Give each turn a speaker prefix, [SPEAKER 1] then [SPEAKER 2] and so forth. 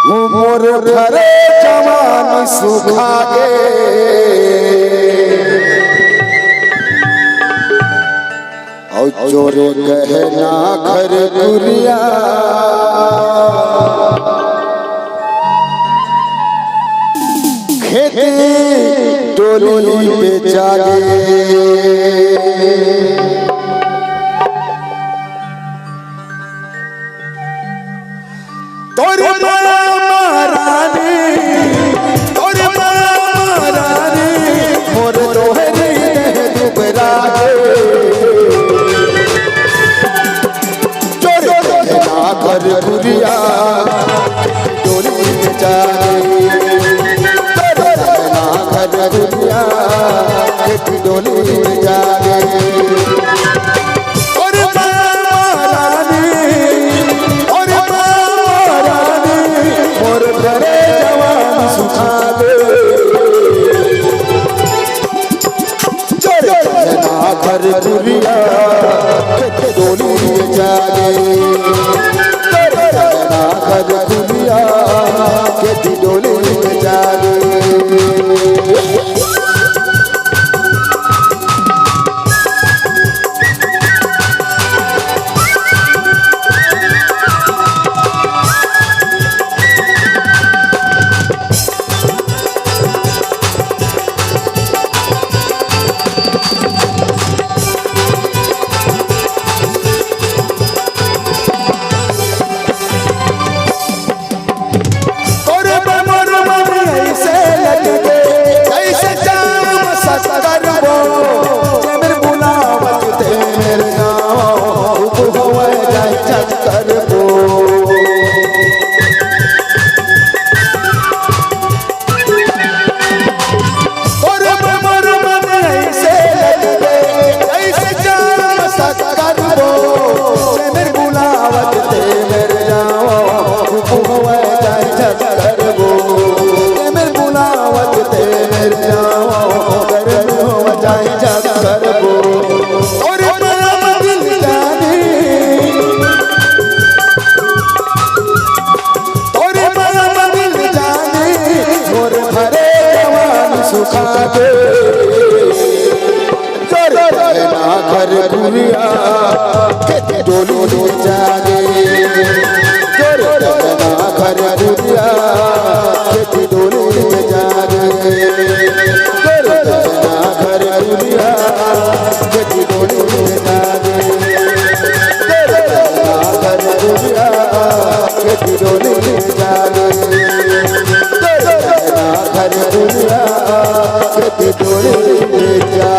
[SPEAKER 1] मोर घरे जवानी सुखा गे और चोरे कहना घर गुरिया खेती टोली पे जागे तोरे महारानी तोरे महारानी मोर दोहरी दुबरा चोरे कहना घर गुरिया टोली पे जागे दुनिया एक डोली में जागे और महारानी और महारानी मोर घरे जवान सुखा दे चोरे कहना घर दुनिया एक डोली में जागे चोरे कहना घर दुनिया एक डोली में जागे घर गुरिया के डोली में जागे चोरे कहना घर गुरिया के डोली में जागे चोरे कहना घर गुरिया के डोली में जागे चोरे कहना घर गुरिया के डोली में जागे चोरे कहना घर गुरिया के डोली में जागे।